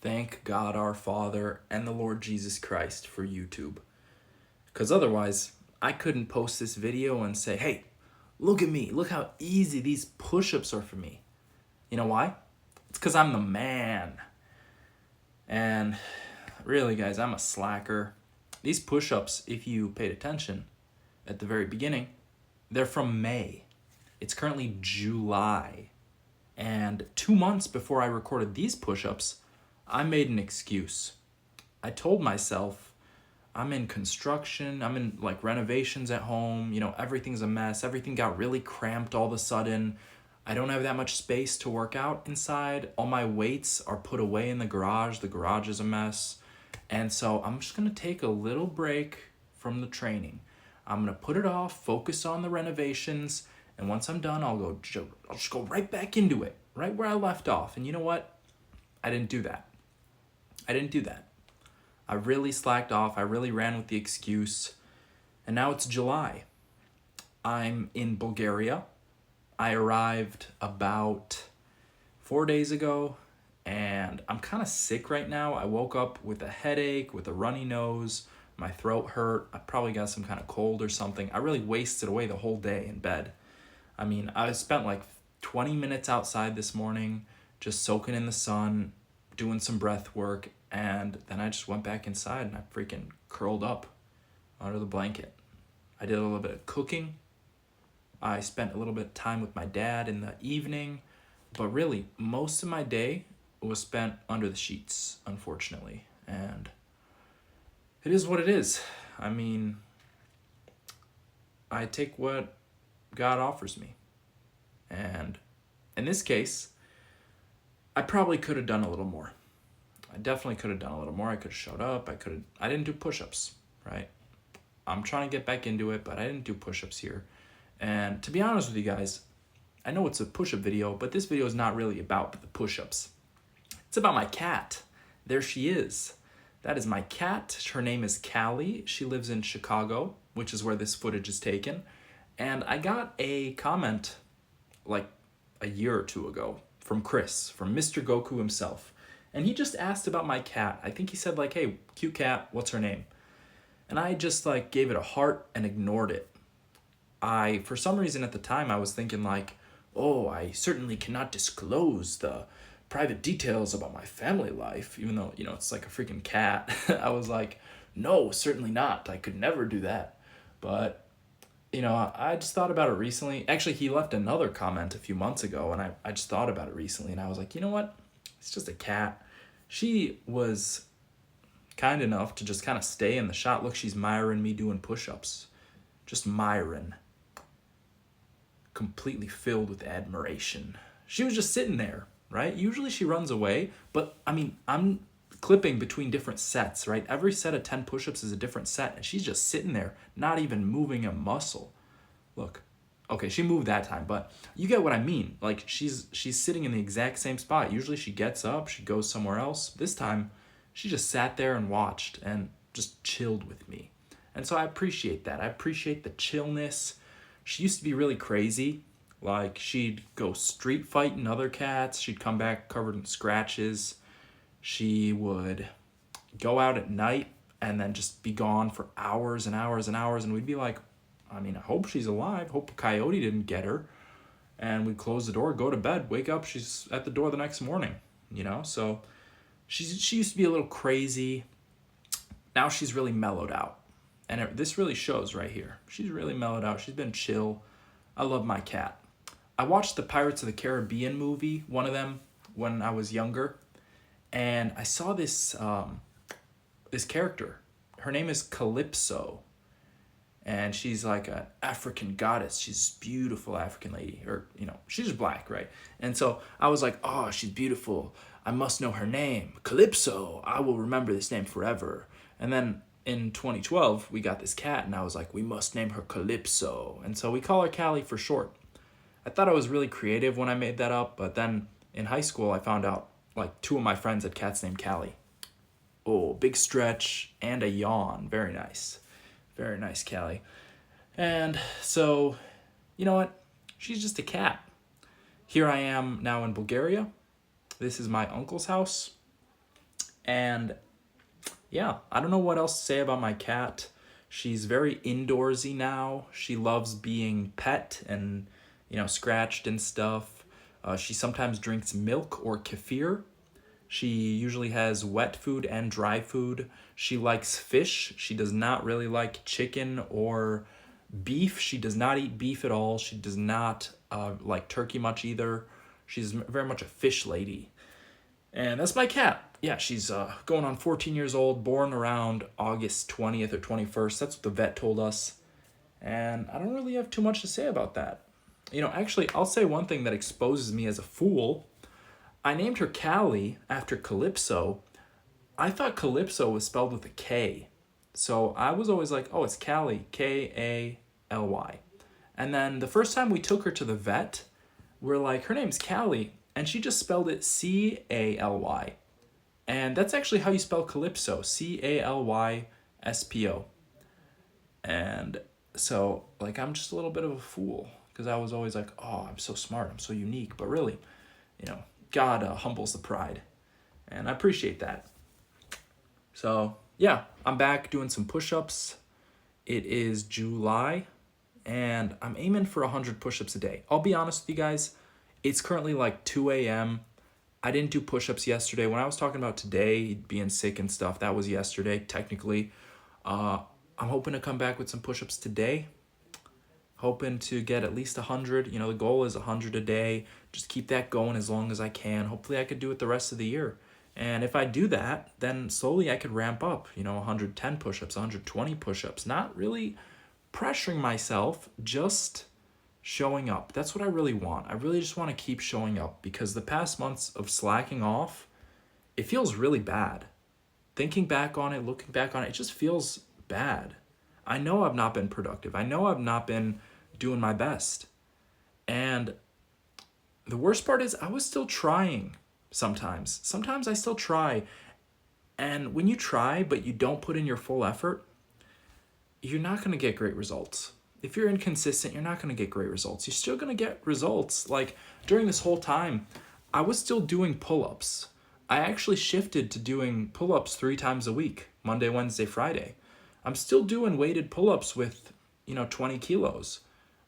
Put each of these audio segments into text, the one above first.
Thank God our Father and the Lord Jesus Christ for YouTube. Because otherwise, I couldn't post this video and say, hey, look at me. Look how easy these push-ups are for me. You know why? It's because I'm the man. And really, guys, I'm a slacker. These push-ups, if you paid attention at the very beginning, they're from May. It's currently July. And 2 months before I recorded these push-ups, I made an excuse. I told myself, I'm in construction, I'm in like renovations at home, everything's a mess, everything got really cramped all of a sudden. I don't have that much space to work out inside. All my weights are put away in the garage is a mess. And so I'm just gonna take a little break from the training. I'm gonna put it off, focus on the renovations, and once I'm done, I'll just go right back into it, right where I left off. And you know what? I didn't do that. I really slacked off. I really ran with the excuse. And now it's July. I'm in Bulgaria. I arrived about 4 days ago, and I'm kind of sick right now. I woke up with a headache, with a runny nose. My throat hurt. I probably got some kind of cold or something. I really wasted away the whole day in bed. I mean, I spent like 20 minutes outside this morning, just soaking in the sun, doing some breath work, and then I just went back inside and I freaking curled up under the blanket. I did a little bit of cooking. I spent a little bit of time with my dad in the evening, but really most of my day was spent under the sheets, unfortunately. And it is what it is. I mean, I take what God offers me. And in this case, I probably could have done a little more. I definitely could have done a little more. I could have showed up. I didn't do push-ups, right? I'm trying to get back into it, but I didn't do push-ups here. And to be honest with you guys, I know it's a push-up video, but this video is not really about the push-ups. It's about my cat. There she is. That is my cat. Her name is Callie. She lives in Chicago, which is where this footage is taken. And I got a comment like a year or two ago from Chris, from Mr. Goku himself. And he just asked about my cat. I think he said like, hey, cute cat, what's her name? And I just like gave it a heart and ignored it. For some reason at the time, I was thinking like, oh, I certainly cannot disclose the private details about my family life, even though, it's like a freaking cat. I was like, no, certainly not. I could never do that. But I just thought about it recently. Actually, he left another comment a few months ago, and I just thought about it recently, and I was like, you know what? It's just a cat. She was kind enough to just kind of stay in the shot. Look, she's miring me doing push-ups. Just miring. Completely filled with admiration. She was just sitting there, right? Usually she runs away, but I mean, I'm clipping between different sets, right? Every set of 10 push-ups is a different set, and she's just sitting there, not even moving a muscle. Look, okay, she moved that time, but you get what I mean. Like, she's sitting in the exact same spot. Usually she gets up, she goes somewhere else. This time, she just sat there and watched and just chilled with me. And so I appreciate that. I appreciate the chillness. She used to be really crazy. Like, she'd go street fighting other cats. She'd come back covered in scratches. She would go out at night and then just be gone for hours and hours and hours. And we'd be like, I mean, I hope she's alive. Hope a coyote didn't get her. And we'd close the door, go to bed, wake up, she's at the door the next morning, So she used to be a little crazy. Now she's really mellowed out. And this really shows right here. She's really mellowed out. She's been chill. I love my cat. I watched the Pirates of the Caribbean movie, one of them, when I was younger. And I saw this character. Her name is Calypso. And she's like an African goddess. She's a beautiful African lady. Or, she's just black, right? And so I was like, oh, she's beautiful. I must know her name. Calypso. I will remember this name forever. And then in 2012, we got this cat, and I was like, we must name her Calypso. And so we call her Callie for short. I thought I was really creative when I made that up, but then in high school, I found out like 2 of my friends had cats named Callie. Oh, big stretch and a yawn. Very nice. Very nice, Callie. And so, you know what? She's just a cat. Here I am now in Bulgaria. This is my uncle's house. And yeah, I don't know what else to say about my cat. She's very indoorsy now. She loves being pet and, scratched and stuff. She sometimes drinks milk or kefir. She usually has wet food and dry food. She likes fish. She does not really like chicken or beef. She does not eat beef at all. She does not like turkey much either. She's very much a fish lady. And that's my cat. Yeah, she's going on 14 years old, born around August 20th or 21st. That's what the vet told us. And I don't really have too much to say about that. Actually, I'll say one thing that exposes me as a fool. I named her Callie after Calypso. I thought Calypso was spelled with a K. So I was always like, oh, it's Callie, K-A-L-Y. And then the first time we took her to the vet, we're like, her name's Callie. And she just spelled it C-A-L-Y. And that's actually how you spell Calypso, C-A-L-Y-S-P-O. And so, I'm just a little bit of a fool because I was always like, oh, I'm so smart, I'm so unique. But really, God humbles the pride. And I appreciate that. So, yeah, I'm back doing some push-ups. It is July, and I'm aiming for 100 push-ups a day. I'll be honest with you guys, it's currently 2 a.m. I didn't do push-ups yesterday. When I was talking about today, being sick and stuff, that was yesterday, technically. I'm hoping to come back with some push-ups today. Hoping to get at least 100. The goal is 100 a day. Just keep that going as long as I can. Hopefully I could do it the rest of the year. And if I do that, then slowly I could ramp up, 110 push-ups, 120 push-ups. Not really pressuring myself, just showing up. That's what I really want. I really just want to keep showing up because the past months of slacking off, it feels really bad. Thinking back on it, looking back on it, it just feels bad. I know I've not been productive. I know I've not been doing my best. And the worst part is I was still trying sometimes. Sometimes I still try. And when you try, but you don't put in your full effort, you're not going to get great results. If you're inconsistent, you're not going to get great results. You're still going to get results. During this whole time, I was still doing pull-ups. I actually shifted to doing pull-ups 3 times a week, Monday, Wednesday, Friday. I'm still doing weighted pull-ups with, 20 kilos,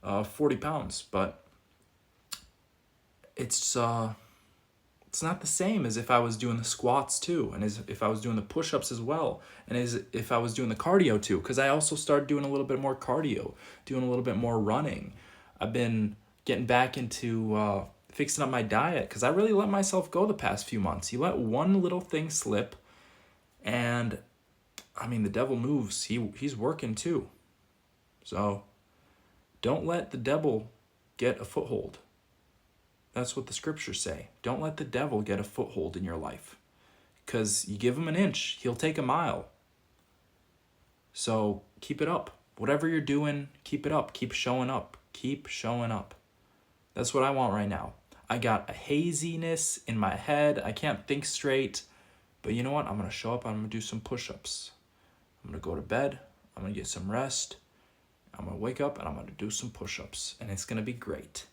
40 pounds, but it's not the same as if I was doing the squats too, and as if I was doing the push-ups as well, and as if I was doing the cardio too, because I also started doing a little bit more cardio, doing a little bit more running. I've been getting back into fixing up my diet, because I really let myself go the past few months. You let one little thing slip, and, the devil moves. He's working too. So, don't let the devil get a foothold. That's what the scriptures say. Don't let the devil get a foothold in your life. Because you give him an inch, he'll take a mile. So keep it up. Whatever you're doing, keep it up. Keep showing up. Keep showing up. That's what I want right now. I got a haziness in my head. I can't think straight. But you know what? I'm going to show up. I'm going to do some push-ups. I'm going to go to bed. I'm going to get some rest. I'm going to wake up and I'm going to do some push-ups. And it's going to be great.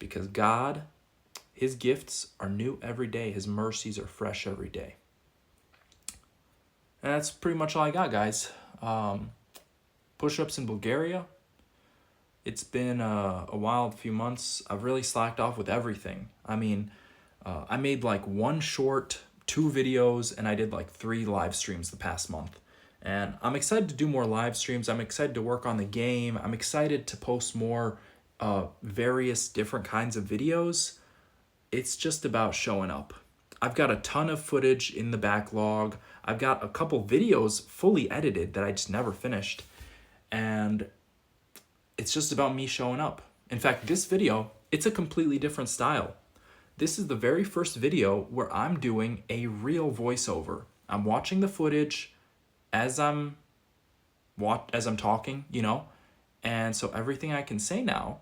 Because God, his gifts are new every day. His mercies are fresh every day. And that's pretty much all I got, guys. Push-ups in Bulgaria. It's been a wild few months. I've really slacked off with everything. I made 1 short, 2 videos, and I did 3 live streams the past month. And I'm excited to do more live streams. I'm excited to work on the game. I'm excited to post more various different kinds of videos. It's just about showing up. I've got a ton of footage in the backlog. I've got a couple videos fully edited that I just never finished. And it's just about me showing up. In fact, this video, it's a completely different style. This is the very first video where I'm doing a real voiceover. I'm watching the footage as I'm talking, And so everything I can say now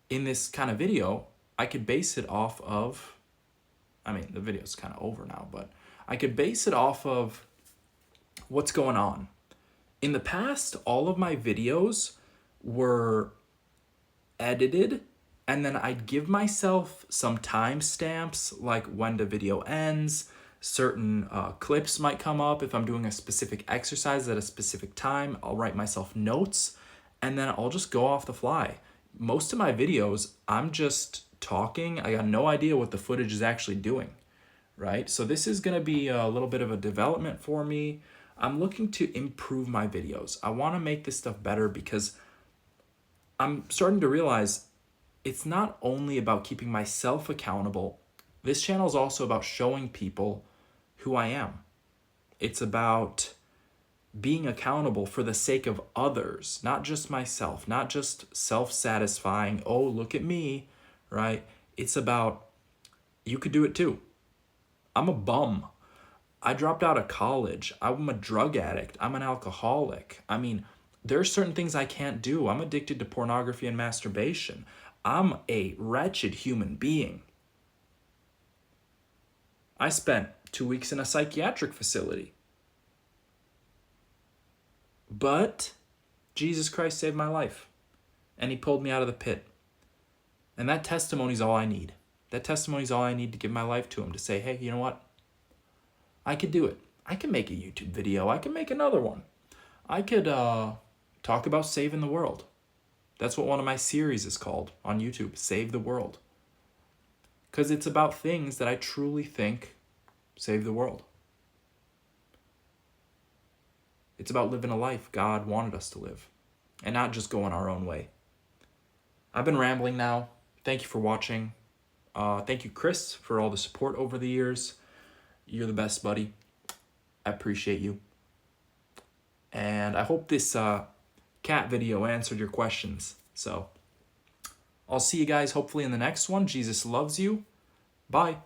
in this kind of video, I could base it off of, the video's kind of over now, but I could base it off of what's going on. In the past, all of my videos were edited, and then I'd give myself some timestamps, like when the video ends, Certain clips might come up. If I'm doing a specific exercise at a specific time, I'll write myself notes, and then I'll just go off the fly. Most of my videos, I'm just talking. I got no idea what the footage is actually doing, right? So this is gonna be a little bit of a development for me. I'm looking to improve my videos. I wanna make this stuff better because I'm starting to realize it's not only about keeping myself accountable. This channel is also about showing people who I am. It's about being accountable for the sake of others, not just myself, not just self-satisfying, oh, look at me, right? It's about, you could do it too. I'm a bum. I dropped out of college. I'm a drug addict. I'm an alcoholic. I mean, there are certain things I can't do. I'm addicted to pornography and masturbation. I'm a wretched human being. I spent 2 weeks in a psychiatric facility. But Jesus Christ saved my life, and he pulled me out of the pit. And that testimony is all I need. That testimony is all I need to give my life to him, to say, hey, you know what? I could do it. I can make a YouTube video. I can make another one. I could talk about saving the world. That's what one of my series is called on YouTube, Save the World. Because it's about things that I truly think save the world. It's about living a life God wanted us to live and not just going our own way. I've been rambling now. Thank you for watching. Thank you, Chris, for all the support over the years. You're the best, buddy. I appreciate you. And I hope this cat video answered your questions. So I'll see you guys hopefully in the next one. Jesus loves you. Bye.